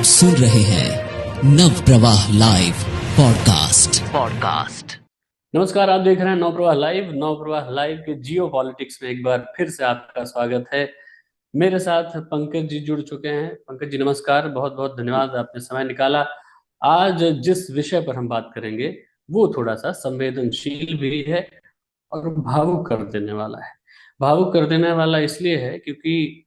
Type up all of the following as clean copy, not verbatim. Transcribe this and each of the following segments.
सुन रहे हैं नव प्रवाह लाइव पॉडकास्ट। नमस्कार, आप देख रहे हैं नव प्रवाह लाइव। नव प्रवाह लाइव के जियो पॉलिटिक्स में एक बार फिर से आपका स्वागत है। मेरे साथ पंकज जी जुड़ चुके हैं। पंकज जी नमस्कार, बहुत बहुत धन्यवाद, आपने समय निकाला। आज जिस विषय पर हम बात करेंगे वो थोड़ा सा संवेदनशील भी है और भावुक कर देने वाला है। भावुक कर देने वाला इसलिए है क्योंकि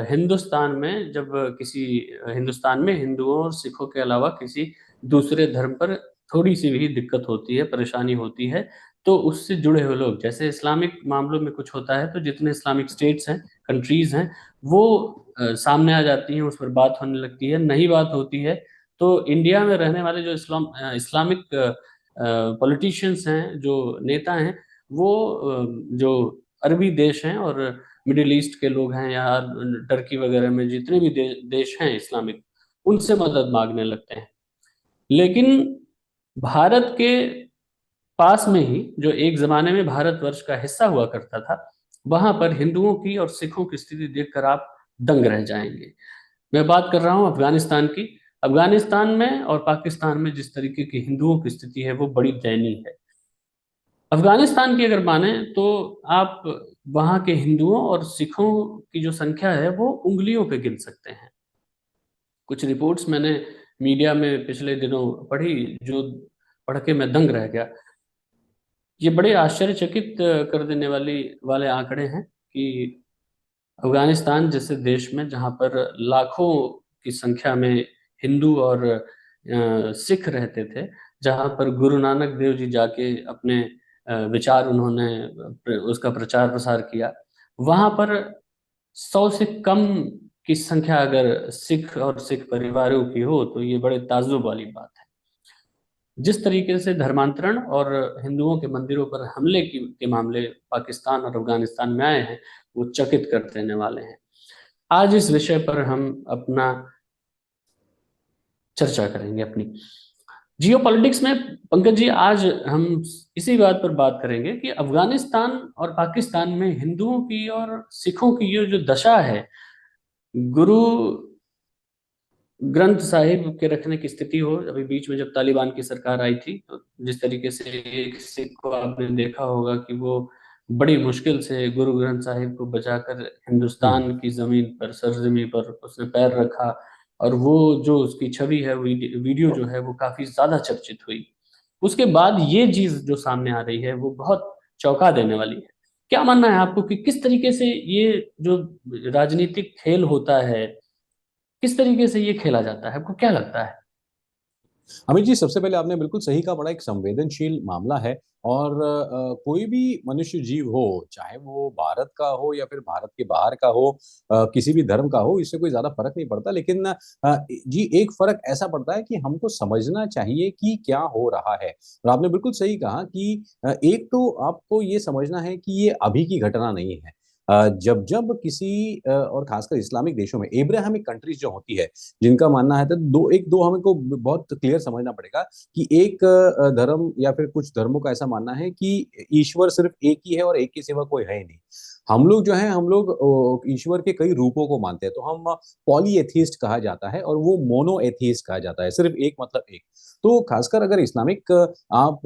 हिंदुस्तान में जब किसी हिंदुस्तान में हिंदुओं और सिखों के अलावा किसी दूसरे धर्म पर थोड़ी सी भी दिक्कत होती है, परेशानी होती है, तो उससे जुड़े हुए लोग, जैसे इस्लामिक मामलों में कुछ होता है तो जितने इस्लामिक स्टेट्स हैं, कंट्रीज हैं, वो सामने आ जाती हैं, उस पर बात होने लगती है। नहीं बात होती है तो इंडिया में रहने वाले जो इस्लामिक पॉलिटिशियंस हैं, जो नेता हैं, वो जो अरबी देश हैं और मिडिल ईस्ट के लोग हैं, या टर्की वगैरह में जितने भी देश हैं इस्लामिक, उनसे मदद मांगने लगते हैं। लेकिन भारत के पास में ही, जो एक जमाने में भारतवर्ष का हिस्सा हुआ करता था, वहां पर हिंदुओं की और सिखों की स्थिति देखकर आप दंग रह जाएंगे। मैं बात कर रहा हूं अफगानिस्तान की। अफगानिस्तान में और पाकिस्तान में जिस तरीके की हिंदुओं की स्थिति है वो बड़ी दयनीय है। अफगानिस्तान की अगर माने तो आप वहां के हिंदुओं और सिखों की जो संख्या है वो उंगलियों पे गिन सकते हैं। कुछ रिपोर्ट्स मैंने मीडिया में पिछले दिनों पढ़ी, जो पढ़ के मैं दंग रह गया। ये बड़े आश्चर्यचकित कर देने वाले आंकड़े हैं कि अफगानिस्तान जैसे देश में, जहां पर लाखों की संख्या में हिंदू और सिख रहते थे, जहां पर गुरु नानक देव जी जाके अपने विचार उन्होंने उसका प्रचार प्रसार किया, वहां पर 100 से कम की संख्या अगर सिख और सिख परिवारों की हो तो ये बड़े ताज्जुब वाली बात है। जिस तरीके से धर्मांतरण और हिंदुओं के मंदिरों पर हमले के मामले पाकिस्तान और अफगानिस्तान में आए हैं, वो चकित कर देने वाले हैं। आज इस विषय पर हम अपना चर्चा करेंगे अपनी जियो पॉलिटिक्स में। पंकज जी, आज हम इसी बात पर बात करेंगे कि अफगानिस्तान और पाकिस्तान में हिंदुओं की और सिखों की ये जो दशा है, गुरु ग्रंथ साहिब के रखने की स्थिति हो। अभी बीच में जब तालिबान की सरकार आई थी तो जिस तरीके से एक सिख को आपने देखा होगा कि वो बड़ी मुश्किल से गुरु ग्रंथ साहिब को बचाकर हिंदुस्तान की जमीन पर, सरजमी पर उसने पैर रखा, और वो जो उसकी छवि है, वीडियो जो है, वो काफी ज्यादा चर्चित हुई। उसके बाद ये चीज जो सामने आ रही है वो बहुत चौंका देने वाली है। क्या मानना है आपको कि किस तरीके से ये जो राजनीतिक खेल होता है, किस तरीके से ये खेला जाता है, आपको क्या लगता है? अमित जी, सबसे पहले आपने बिल्कुल सही कहा, बड़ा एक संवेदनशील मामला है। और कोई भी मनुष्य जीव हो, चाहे वो भारत का हो या फिर भारत के बाहर का हो, किसी भी धर्म का हो, इससे कोई ज्यादा फर्क नहीं पड़ता। लेकिन जी, एक फर्क ऐसा पड़ता है कि हमको समझना चाहिए कि क्या हो रहा है। और आपने बिल्कुल सही कहा कि एक तो आपको ये समझना है कि ये अभी की घटना नहीं है। जब जब किसी और खासकर इस्लामिक देशों में, एब्राहमिक कंट्रीज जो होती है, जिनका मानना है, तो दो हमको बहुत क्लियर समझना पड़ेगा कि एक धर्म या फिर कुछ धर्मों का ऐसा मानना है कि ईश्वर सिर्फ एक ही है और एक के सिवा कोई है ही नहीं। हम लोग जो है, हम लोग ईश्वर के कई रूपों को मानते हैं, तो हम पॉलीएथिस्ट कहा जाता है और वो मोनो एथिस्ट कहा जाता है, सिर्फ एक मतलब एक। तो खासकर अगर इस्लामिक आप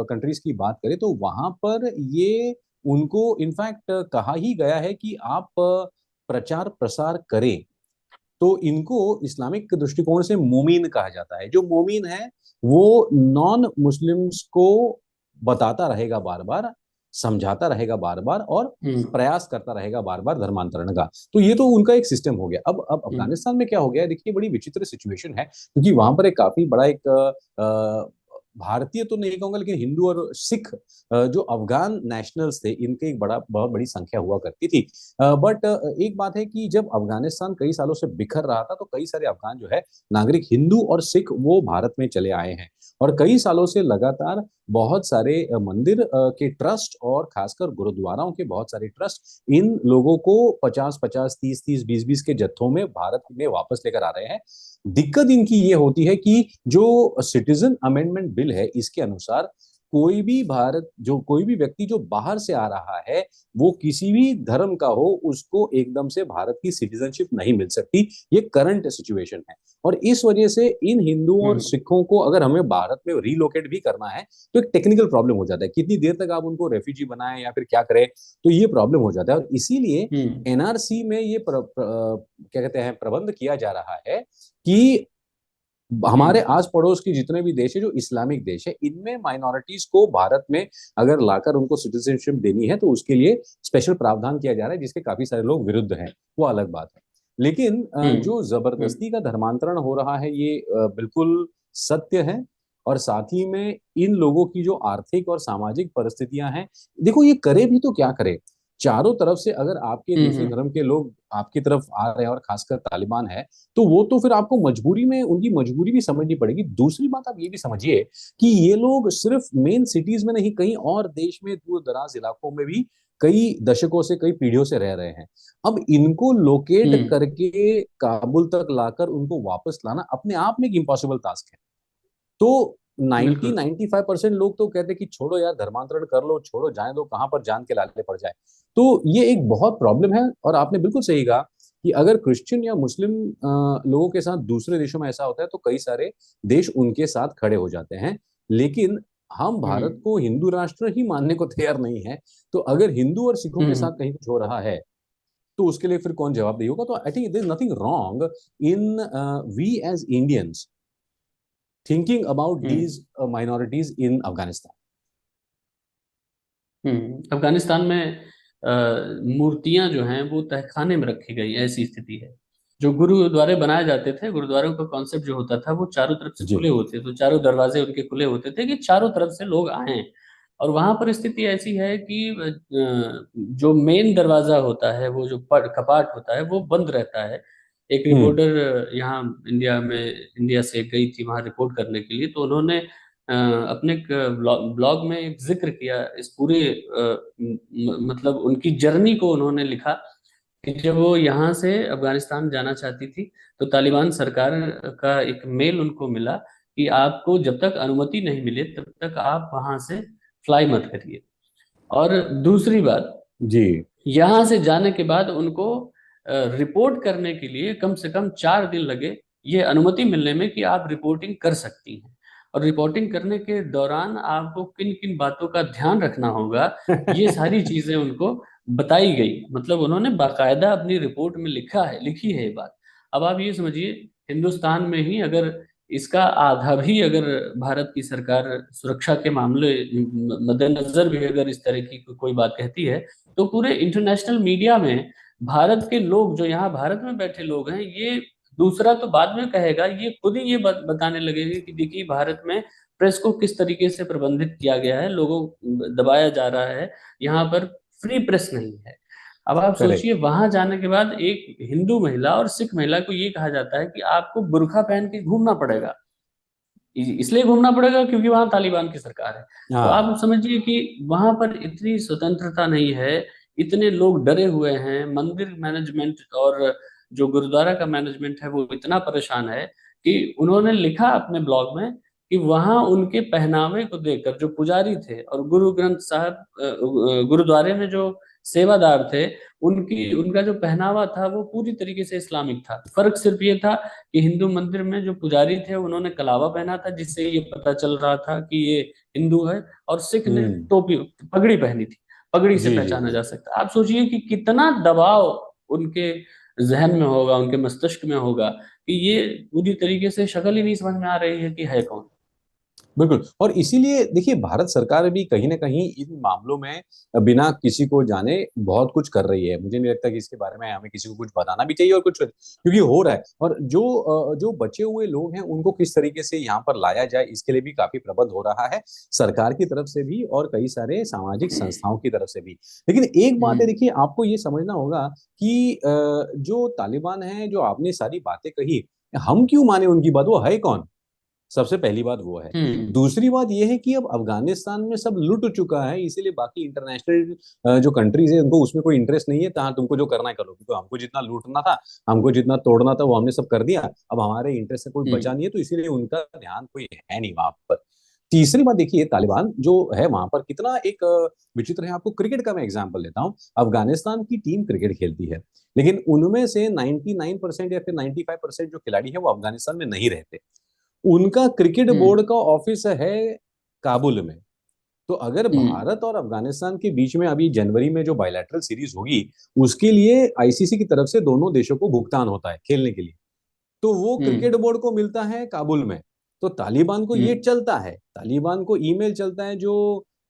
कंट्रीज की बात करें तो वहां पर ये उनको इनफैक्ट कहा ही गया है कि आप प्रचार प्रसार करें। तो इनको इस्लामिक दृष्टिकोण से मोमीन कहा जाता है। जो मोमीन है वो नॉन मुस्लिम्स को बताता रहेगा बार बार, समझाता रहेगा बार बार, और हम्म। प्रयास करता रहेगा बार बार धर्मांतरण का। तो ये तो उनका एक सिस्टम हो गया। अब हम्म। अफगानिस्तान में क्या हो गया है, देखिए, बड़ी विचित्र सिचुएशन है, क्योंकि वहां पर एक काफी बड़ा एक भारतीय तो नहीं कहूंगा, लेकिन हिंदू और सिख जो अफगान नेशनल्स थे, इनके एक बहुत बड़ी संख्या हुआ करती थी। बट एक बात है कि जब अफगानिस्तान कई सालों से बिखर रहा था, तो कई सारे अफगान जो है नागरिक, हिंदू और सिख, वो भारत में चले आए हैं। और कई सालों से लगातार बहुत सारे मंदिर के ट्रस्ट और खासकर गुरुद्वाराओं के बहुत सारे ट्रस्ट इन लोगों को 50-50, 30-30, 20-20 के जत्थों में भारत में वापस लेकर आ रहे हैं। दिक्कत इनकी ये होती है कि जो सिटीजन अमेंडमेंट बिल है, इसके अनुसार कोई भी व्यक्ति जो बाहर से आ रहा है, वो किसी भी धर्म का हो, उसको एकदम से भारत की सिटीजनशिप नहीं मिल सकती। ये करंट सिचुएशन है। और इस वजह से इन हिंदुओं और हम्म। सिखों को अगर हमें भारत में रिलोकेट भी करना है, तो एक टेक्निकल प्रॉब्लम हो जाता है, कितनी देर तक आप उनको रेफ्यूजी बनाएं या फिर क्या करें, तो ये प्रॉब्लम हो जाता है। और इसीलिए हम्म। एनआरसी में ये क्या कहते हैं, प्रबंध किया जा रहा है कि हमारे हम्म। आस पड़ोस की जितने भी देश है, जो इस्लामिक देश है, इनमें माइनॉरिटीज को भारत में अगर लाकर उनको सिटीजनशिप देनी है, तो उसके लिए स्पेशल प्रावधान किया जा रहा है, जिसके काफी सारे लोग विरुद्ध हैं, वो अलग बात है। लेकिन हम्म। जो जबरदस्ती का धर्मांतरण हो रहा है, ये बिल्कुल सत्य है। और साथ ही में इन लोगों की जो आर्थिक और सामाजिक परिस्थितियां हैं, देखो ये करे भी तो क्या करे। चारों तरफ से अगर आपके हम्म। दूसरे धर्म के लोग आपकी तरफ आ रहे हैं, और खासकर तालिबान है, तो वो तो फिर आपको मजबूरी में उनकी मजबूरी भी समझनी पड़ेगी। दूसरी बात आप ये भी समझिए कि ये लोग सिर्फ मेन सिटीज में नहीं, कहीं और देश में दूर दराज इलाकों में भी कई दशकों से, कई पीढ़ियों से रह रहे हैं। अब इनको लोकेट हम्म। करके काबुल तक लाकर उनको वापस लाना अपने आप में एक इम्पॉसिबल टास्क है। तो 90 बिल्कुल। 95% लोग तो कहते हैं कि छोड़ो यार, धर्मांतरण कर लो, छोड़ो, जाने दो, कहां पर जान के लाले पड़ जाए। तो ये एक बहुत प्रॉब्लम है। और आपने बिल्कुल सही कहा कि अगर क्रिश्चियन या मुस्लिम लोगों के साथ दूसरे देशों में ऐसा होता है, तो कई सारे देश उनके साथ खड़े हो जाते हैं। लेकिन हम भारत हम्म। को हिंदू राष्ट्र ही मानने को तैयार नहीं है। तो अगर हिंदू और सिखों के साथ हम्म। कहीं कुछ हो रहा है, तो उसके लिए फिर कौन जवाबदेही होगा? तो I think there is nothing wrong in we as Indians thinking about hmm. these minorities in Afghanistan. Afghanistan में मूर्तियां जो हैं वो तहखाने में रखी गई, ऐसी स्थिति है। जो गुरुद्वारे बनाए जाते थे, गुरुद्वारों का कॉन्सेप्ट जो होता था वो चारों तरफ से जी। खुले होते, तो चारों दरवाजे उनके खुले होते थे कि चारों तरफ से लोग आए। और वहां पर स्थिति ऐसी है कि जो मेन दरवाजा होता है, वो जो कपाट होता है, वो बंद रहता है। एक हम्म। रिपोर्टर यहाँ इंडिया से गई थी वहां रिपोर्ट करने के लिए, तो उन्होंने अपने एक ब्लॉग में एक जिक्र किया इस पूरे मतलब उनकी जर्नी को उन्होंने लिखा कि जब वो यहाँ से अफगानिस्तान जाना चाहती थी, तो तालिबान सरकार का एक मेल उनको मिला कि आपको जब तक अनुमति नहीं मिले तब तक आप वहां से फ्लाई मत करिए। और दूसरी बात, जी। यहाँ से जाने के बाद उनको रिपोर्ट करने के लिए कम से कम 4 दिन लगे ये अनुमति मिलने में कि आप रिपोर्टिंग कर सकती हैं। और रिपोर्टिंग करने के दौरान आपको किन किन बातों का ध्यान रखना होगा, ये सारी चीजें उनको बताई गई। मतलब उन्होंने बाकायदा अपनी रिपोर्ट में लिखी है ये बात। अब आप ये समझिए, हिंदुस्तान में ही अगर इसका आधा भी अगर भारत की सरकार सुरक्षा के मामले मद्देनजर भी अगर इस तरह की कोई बात कहती है, तो पूरे इंटरनेशनल मीडिया में भारत के लोग जो यहाँ भारत में बैठे लोग हैं, ये दूसरा तो बाद में कहेगा, ये खुद ही ये बताने लगेंगे कि देखिए भारत में प्रेस को किस तरीके से प्रबंधित किया गया है, लोगों को दबाया जा रहा है, यहाँ पर फ्री प्रेस नहीं है। अब आप करेक्ट। सोचिए, वहां जाने के बाद एक हिंदू महिला और सिख महिला को ये कहा जाता है कि आपको बुर्का पहन के घूमना पड़ेगा। इसलिए घूमना पड़ेगा क्योंकि वहां तालिबान की सरकार है। तो आप हाँ। समझिए कि वहां पर इतनी स्वतंत्रता नहीं है, इतने लोग डरे हुए हैं, मंदिर मैनेजमेंट और जो गुरुद्वारा का मैनेजमेंट है वो इतना परेशान है कि उन्होंने लिखा अपने ब्लॉग में कि वहां उनके पहनावे को देखकर जो पुजारी थे और गुरु ग्रंथ साहब गुरुद्वारे में जो सेवादार थे, उनकी उनका जो पहनावा था वो पूरी तरीके से इस्लामिक था। फर्क सिर्फ ये था कि हिंदू मंदिर में जो पुजारी थे उन्होंने कलावा पहना था, जिससे ये पता चल रहा था कि ये हिंदू है, और सिख ने हम्म। टोपी पगड़ी पहनी थी, पगड़ी से जी जी पहचाना जी। जा सकता है। आप सोचिए कि कितना दबाव उनके जहन में होगा, उनके मस्तिष्क में होगा कि ये पूरी तरीके से शक्ल ही नहीं समझ में आ रही है कि है कौन। बिल्कुल। और इसीलिए देखिए, भारत सरकार भी कहीं ना कहीं इन मामलों में बिना किसी को जाने बहुत कुछ कर रही है। मुझे नहीं लगता कि इसके बारे में हमें किसी को कुछ बताना भी चाहिए, और कुछ क्योंकि हो रहा है। और जो बचे हुए लोग हैं, उनको किस तरीके से यहाँ पर लाया जाए, इसके लिए भी काफी प्रबंध हो रहा है, सरकार की तरफ से भी और कई सारे सामाजिक संस्थाओं की तरफ से भी। लेकिन एक बात है, हम्म। देखिए, आपको ये समझना होगा कि जो तालिबान है, जो आपने सारी बातें कही, हम क्यों माने उनकी बात? वो है कौन? सबसे पहली बात वो है। हम्म। दूसरी बात ये है कि अब अफगानिस्तान में सब लुट चुका है, इसीलिए बाकी इंटरनेशनल जो कंट्रीज है, उनको उसमें कोई इंटरेस्ट नहीं है। हाँ, तुमको जो करना है करो, क्योंकि हमको जितना लूटना था, हमको जितना तोड़ना था, वो हमने सब कर दिया। अब हमारे इंटरेस्ट से कोई बचा हम्म। नहीं है, तो इसीलिए उनका ध्यान कोई है नहीं वहां पर। तीसरी बात देखिए, तालिबान जो है वहां पर कितना एक विचित्र है। आपको क्रिकेट का मैं एग्जांपल लेता हूँ। अफगानिस्तान की टीम क्रिकेट खेलती है, लेकिन उनमें से 99% या फिर 95% जो खिलाड़ी है वो अफगानिस्तान में नहीं रहते। उनका क्रिकेट हम्म। बोर्ड का ऑफिस है काबुल में। तो अगर हम्म। भारत और अफगानिस्तान के बीच में अभी जनवरी में जो बायलैटरल सीरीज होगी, उसके लिए आईसीसी की तरफ से दोनों देशों को भुगतान होता है खेलने के लिए, तो वो क्रिकेट हम्म। बोर्ड को मिलता है काबुल में। तो तालिबान को ये हम्म। चलता है, तालिबान को ईमेल चलता है जो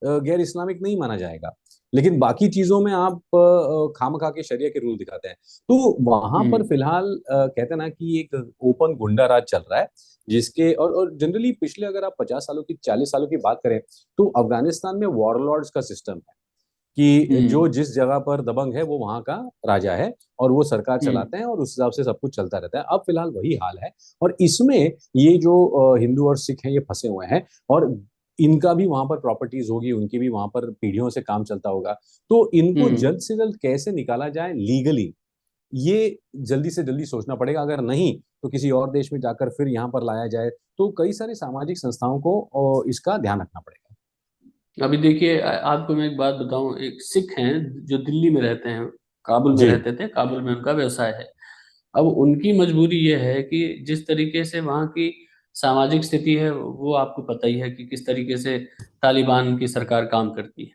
गैर इस्लामिक नहीं माना जाएगा। लेकिन बाकी चीजों में आप खामखा के शरिया के रूल दिखाते हैं। तो वहां पर हम्म। फिलहाल कहते हैं ना कि एक ओपन गुंडा राज चल रहा है, जिसके और जनरली पिछले अगर आप 50 सालों की 40 सालों की बात करें, तो अफगानिस्तान में वॉरलॉर्ड्स का सिस्टम है कि जो हम्म। जिस जगह पर दबंग है वो वहां का राजा है, और वो सरकार हम्म। चलाते हैं, और उस हिसाब से सब कुछ चलता रहता है। अब फिलहाल वही हाल है, और इसमें ये जो हिंदू और सिख हैं ये फंसे हुए हैं, और इनका भी वहां पर प्रॉपर्टीज होगी, उनकी भी वहां पर पीढ़ियों से काम चलता होगा। तो इनको हम्म। जल्द से जल्द कैसे निकाला जाए लीगली, ये जल्दी से जल्दी सोचना पड़ेगा। अगर नहीं तो किसी और देश में जाकर फिर यहाँ पर लाया जाए। तो कई सारी सामाजिक संस्थाओं को इसका ध्यान रखना पड़ेगा। अभी देखिए, आपको मैं एक बात बताऊं। एक सिख हैं जो दिल्ली में रहते हैं, काबुल में जी। रहते थे, काबुल में उनका व्यवसाय है। अब उनकी मजबूरी ये है कि जिस तरीके से वहाँ की सामाजिक स्थिति है, वो आपको पता ही है कि किस तरीके से तालिबान की सरकार काम करती है।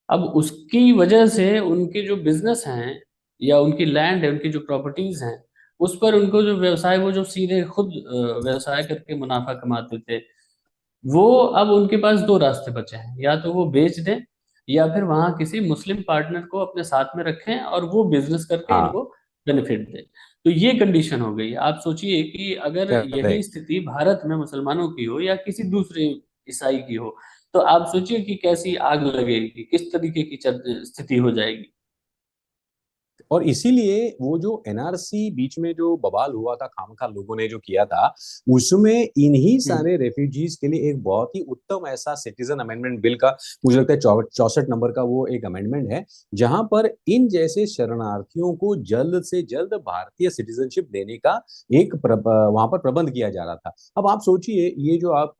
अब उसकी वजह से उनके जो बिजनेस हैं या उनकी लैंड है, उनकी जो प्रॉपर्टीज हैं, उस पर उनको जो व्यवसाय, वो जो सीधे खुद व्यवसाय करके मुनाफा कमाते थे, वो अब उनके पास दो रास्ते बचे हैं। या तो वो बेच दें, या फिर वहां किसी मुस्लिम पार्टनर को अपने साथ में रखें और वो बिजनेस करके हाँ। इनको बेनिफिट दे। तो ये कंडीशन हो गई। आप सोचिए कि अगर यही करेक्ट। स्थिति भारत में मुसलमानों की हो या किसी दूसरे ईसाई की हो, तो आप सोचिए कि कैसी आग लगेगी, किस तरीके की स्थिति हो जाएगी। और इसीलिए वो जो एनआरसी बीच में जो बवाल हुआ था, खामखा लोगों ने जो किया था, उसमें इन्हीं हम्म। सारे रेफ्यूजीज के लिए एक बहुत ही उत्तम ऐसा सिटीजन अमेंडमेंट बिल का, मुझे लगता है 64 नंबर का वो एक अमेंडमेंट है, जहां पर इन जैसे शरणार्थियों को जल्द से जल्द भारतीय सिटीजनशिप देने का एक वहां पर प्रबंध किया जा रहा था। अब आप सोचिए, ये जो आप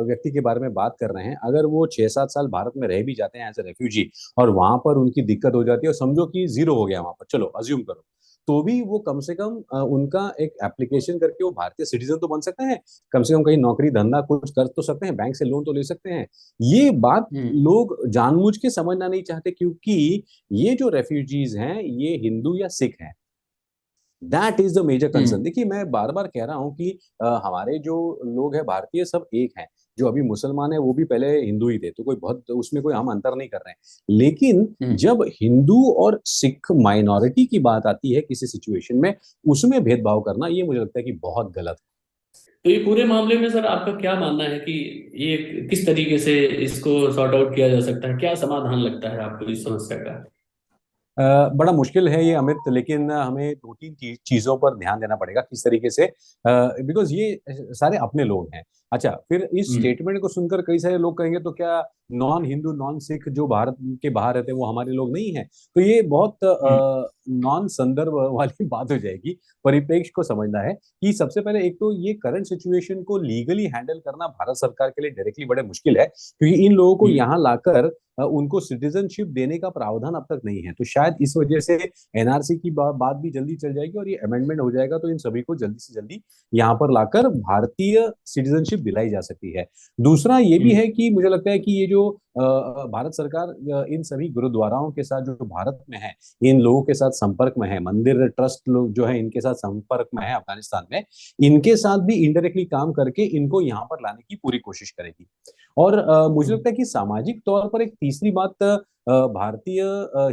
व्यक्ति के बारे में बात कर रहे हैं, अगर वो 6-7 साल भारत में रह भी जाते हैं एज ए रेफ्यूजी, और वहां पर उनकी दिक्कत हो जाती है, और समझो कि जीरो हो गया वहां पर, चलो अज्यूम करो, तो भी वो कम से कम उनका एक एप्लीकेशन करके वो भारतीय सिटीजन तो बन सकते हैं। कम से कम कहीं नौकरी धंधा कुछ कर तो सकते हैं, बैंक से लोन तो ले सकते हैं। ये बात हम्म। लोग जानबूझ के समझना नहीं चाहते, क्योंकि ये जो रेफ्यूजीज हैं ये हिंदू या सिख हैं। That is the major concern. Hmm. देखिए, मैं बार बार कह रहा हूँ कि हमारे जो लोग हैं भारतीय, सब एक हैं। जो अभी मुसलमान है वो भी पहले हिंदू ही थे, तो कोई बहुत उसमें कोई हम अंतर नहीं कर रहे हैं। लेकिन हम्म। जब हिंदू और सिख माइनॉरिटी की बात आती है किसी सिचुएशन में, उसमें भेदभाव करना, ये मुझे लगता है कि बहुत गलत तो ये पूरे मामले में सर आपका क्या मानना है कि ये किस तरीके से इसको सॉर्ट आउट किया जा सकता है? क्या समाधान लगता है आपको इस समस्या का? बड़ा मुश्किल है ये अमित, लेकिन हमें दो तीन चीजों पर ध्यान देना पड़ेगा किस तरीके से, बिकॉज ये सारे अपने लोग हैं। अच्छा, फिर इस हम्म। स्टेटमेंट को सुनकर कई सारे लोग कहेंगे तो क्या नॉन हिंदू नॉन सिख जो भारत के बाहर रहते हैं वो हमारे लोग नहीं हैं? तो ये बहुत हम्म। नॉन संदर्भ वाली बात हो जाएगी। परिप्रेक्ष्य को समझना है कि सबसे पहले एक तो ये करंट सिचुएशन को लीगली हैंडल करना भारत सरकार के लिए डायरेक्टली बड़े मुश्किल है, क्योंकि इन लोगों को हम्म। यहाँ लाकर उनको सिटीजनशिप देने का प्रावधान अब तक नहीं है। तो शायद इस वजह से एनआरसी की बात भी जल्दी चल जाएगी, और ये अमेंडमेंट हो जाएगा, तो इन सभी को जल्दी से जल्दी यहाँ पर लाकर भारतीय सिटीजनशिप दिलाई जा सकती है। दूसरा ये भी हम्म। है कि मुझे लगता है कि ये जो भारत सरकार इन सभी गुरुद्वाराओं के साथ जो भारत में है, इन लोगों के साथ संपर्क में है, मंदिर ट्रस्ट लोग जो है इनके साथ संपर्क में है अफगानिस्तान में, इनके साथ भी इनडायरेक्टली काम करके इनको यहाँ पर लाने की पूरी कोशिश करेगी। और मुझे हम्म। लगता है कि सामाजिक तौर पर एक तीसरी बात भारतीय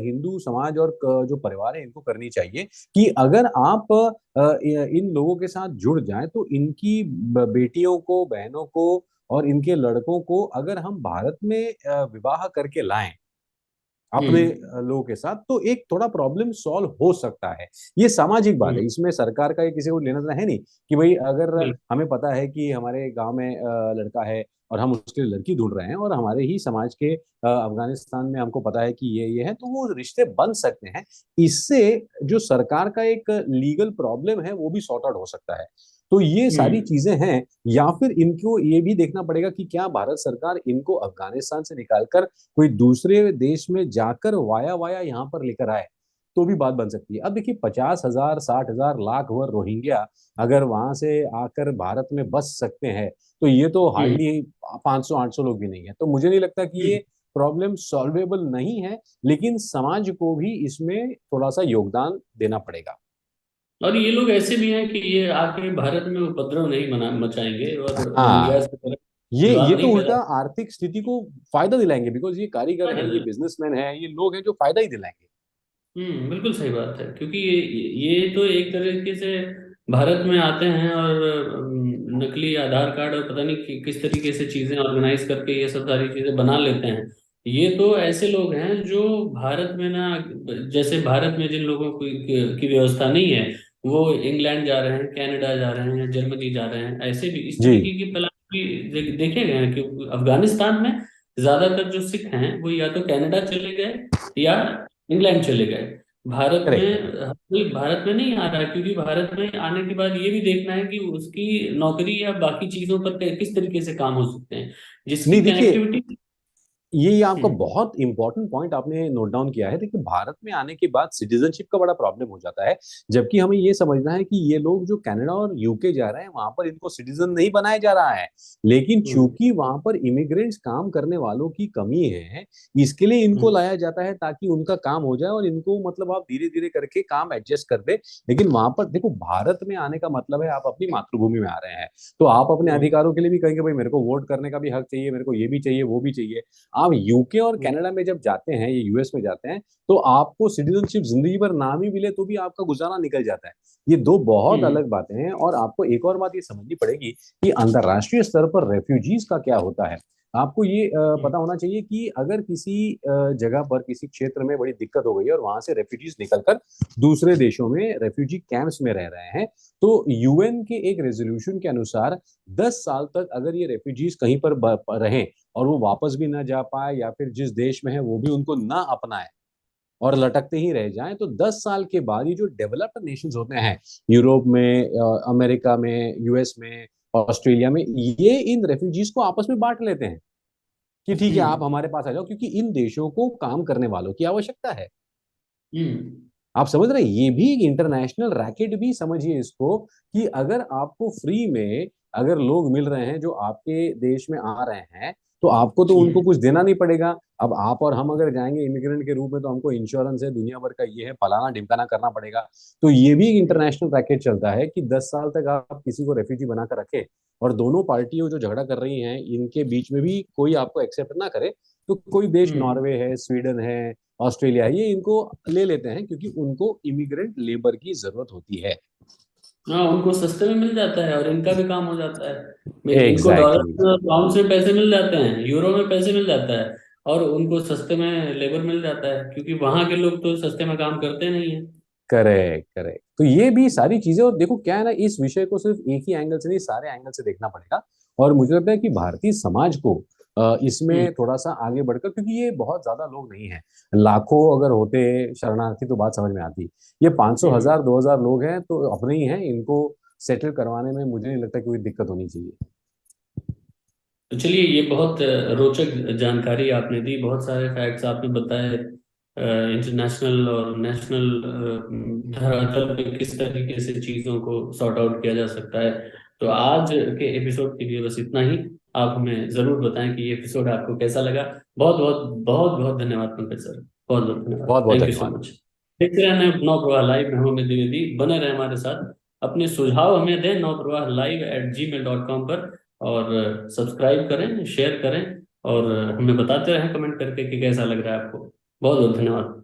हिंदू समाज और जो परिवार है इनको करनी चाहिए कि अगर आप इन लोगों के साथ जुड़ जाएं, तो इनकी बेटियों को, बहनों को और इनके लड़कों को अगर हम भारत में विवाह करके लाएं अपने हम्म। लोगों के साथ, तो एक थोड़ा प्रॉब्लम सॉल्व हो सकता है। ये सामाजिक बात है, इसमें सरकार का किसी को लेना देना है नहीं कि भाई अगर बिल्कुल। हमें पता है कि हमारे गांव में लड़का है और हम उसके लिए लड़की ढूंढ रहे हैं और हमारे ही समाज के अफगानिस्तान में हमको पता है कि ये है, तो वो रिश्ते बन सकते हैं। इससे जो सरकार का एक लीगल प्रॉब्लम है वो भी सॉर्ट आउट हो सकता है। तो ये सारी हम्म। चीजें हैं। या फिर इनको ये भी देखना पड़ेगा कि क्या भारत सरकार इनको अफगानिस्तान से निकालकर कोई दूसरे देश में जाकर वाया वाया यहाँ पर लेकर आए, तो भी बात बन सकती है। अब देखिए 50,000 60,000 लाख भर रोहिंग्या अगर वहां से आकर भारत में बस सकते हैं, तो ये तो हम्म। हार्डली 500 800 लोग भी नहीं है। तो मुझे नहीं लगता कि ये हम्म। प्रॉब्लम सॉल्वेबल नहीं है, लेकिन समाज को भी इसमें थोड़ा सा योगदान देना पड़ेगा। और ये लोग ऐसे भी हैं कि ये आके भारत में उपद्रव नहीं मचाएंगे और रोहिंग्या हाँ, की तरफ ये विवाद तो नहीं उल्टा फैला। आर्थिक स्थिति को फायदा दिलाएंगे, बिकॉज ये कारीगर हैं, ये बिजनेसमैन हैं, ये लोग हैं जो फायदा ही दिलाएंगे। बिल्कुल सही बात है, क्योंकि ये तो एक तरीके से भारत में आते हैं और नकली आधार कार्ड और पता नहीं किस तरीके से चीजें ऑर्गेनाइज करके ये सब सारी चीजें बना लेते हैं। ये तो ऐसे लोग हैं जो भारत में ना, जैसे भारत में जिन लोगों की व्यवस्था नहीं है, वो इंग्लैंड जा रहे हैं, कनाडा जा रहे हैं, जर्मनी जा रहे हैं, ऐसे भी इस जी। तरीके की प्लान भी देखे गए हैं कि अफगानिस्तान में ज्यादातर जो सिख हैं वो या तो कनाडा चले गए या इंग्लैंड चले गए। भारत में करेक्ट करेक्ट। कोई भारत में नहीं आ रहा है, क्योंकि भारत में आने के बाद ये भी देखना है कि उसकी नौकरी या बाकी चीजों पर किस तरीके से काम हो सकते हैं, जिसकी नहीं देखिए, कनेक्टिविटी। ये आपका हम्म। बहुत इंपॉर्टेंट पॉइंट आपने नोट डाउन किया है। देखिए भारत में आने के बाद सिटीजनशिप का बड़ा प्रॉब्लम हो जाता है, जबकि हमें ये समझना है कि ये लोग जो कनाडा और यूके जा रहे हैं वहां पर इनको सिटीजन नहीं बनाया जा रहा है, लेकिन हम्म। चूंकि वहां पर इमिग्रेंट्स काम करने वालों की कमी है, इसके लिए इनको हम्म। लाया जाता है ताकि उनका काम हो जाए और इनको मतलब आप धीरे धीरे करके काम एडजस्ट कर दे। लेकिन वहां पर देखो, भारत में आने का मतलब है आप अपनी मातृभूमि में आ रहे हैं, तो आप अपने हम्म। अधिकारों के लिए भी कहेंगे भाई मेरे को वोट करने का भी हक चाहिए, मेरे को ये भी चाहिए वो भी चाहिए। आप यूके और हम्म। कनाडा में जब जाते हैं, ये यूएस में जाते हैं, तो आपको सिटीजनशिप जिंदगी भर नाम ही मिले तो भी आपका गुजारा निकल जाता है। ये दो बहुत हम्म। अलग बातें हैं। और आपको एक और बात ये समझनी पड़ेगी कि अंतर्राष्ट्रीय स्तर पर रेफ्यूजीज का क्या होता है। आपको ये हम्म। पता होना चाहिए कि अगर किसी जगह पर किसी क्षेत्र में बड़ी दिक्कत हो गई है और वहां से रेफ्यूजीज निकलकर दूसरे देशों में रेफ्यूजी कैंप्स में रह रहे हैं, तो यूएन के एक रेजोल्यूशन के अनुसार 10 साल तक अगर ये रेफ्यूजीज कहीं पर रहें और वो वापस भी ना जा पाए या फिर जिस देश में है वो भी उनको ना अपनाए और लटकते ही रह जाएं, तो 10 साल के बाद ये जो डेवलप्ड नेशंस होते हैं, यूरोप में, अमेरिका में, यूएस में, ऑस्ट्रेलिया में, ये इन रेफ्यूजीज को आपस में बांट लेते हैं कि ठीक है आप हम्म। हमारे पास आ जाओ, क्योंकि इन देशों को काम करने वालों की आवश्यकता है। हम्म। आप समझ रहे हैं, ये भी इंटरनेशनल रैकेट भी समझिए इसको, कि अगर आपको फ्री में अगर लोग मिल रहे हैं जो आपके देश में आ रहे हैं, तो आपको तो उनको हम्म। कुछ देना नहीं पड़ेगा। अब आप और हम अगर जाएंगे इमिग्रेंट के रूप में, तो हमको इंश्योरेंस है, दुनिया भर का ये है, फलाना ढिमकाना करना पड़ेगा। तो ये भी एक इंटरनेशनल रैकेट चलता है कि 10 साल तक आप किसी को रेफ्यूजी बनाकर रखें और दोनों पार्टियों जो झगड़ा कर रही हैं इनके बीच में भी कोई आपको एक्सेप्ट ना करे। तो कोई देश, हम्म। नॉर्वे है, स्वीडन है, ऑस्ट्रेलिया, ये इनको ले लेते हैं क्योंकि उनको इमिग्रेंट लेबर की जरूरत होती है। हाँ, उनको सस्ते में मिल जाता है और इनका भी काम हो जाता है। इनको डॉलर एग्जैक्टली exactly. पाउंड में पैसे मिल जाते हैं, यूरो में पैसे मिल जाता है, और उनको सस्ते में लेबर मिल जाता है, क्योंकि वहां के लोग तो सस्ते में काम करते नहीं है। Correct correct. तो ये भी सारी चीजें, और देखो क्या है ना, इस विषय को सिर्फ एक ही एंगल से नहीं, सारे एंगल से देखना पड़ेगा। और मुझे लगता है कि भारतीय समाज को हम्म। इसमें थोड़ा सा आगे बढ़कर, क्योंकि ये बहुत ज्यादा लोग नहीं है, लाखों अगर होते शरणार्थी तो बात समझ में आती। ये 500 हम्म। 1000 2000 लोग हैं तो अपने ही हैं, इनको सेटल करवाने में मुझे नहीं लगता कोई दिक्कत होनी चाहिए। तो चलिए, ये बहुत रोचक जानकारी आपने दी, बहुत सारे फैक्ट्स आपने बताए, इंटरनेशनल और नेशनल धरातल पे किस तरीके से चीज़ों को सॉर्ट आउट किया जा सकता है। तो आज के एपिसोड के लिए बस इतना ही। आप हमें ज़रूर बताएं कि ये एपिसोड आपको कैसा लगा। बहुत बहुत बहुत बहुत धन्यवाद पंकज सर। बहुत बहुत धन्यवाद, बहुत बहुत थैंक यू सो धन्यवाद। मच। देखते रहना नौ प्रवाह लाइव में, हमें द्विवेदी बने रहे हमारे साथ। अपने सुझाव हमें दें नौप्रवाहlive@gmail.com पर, और सब्सक्राइब करें, शेयर करें, और हमें बताते रहें कमेंट करके कि कैसा लग रहा है आपको। बहुत बहुत धन्यवाद।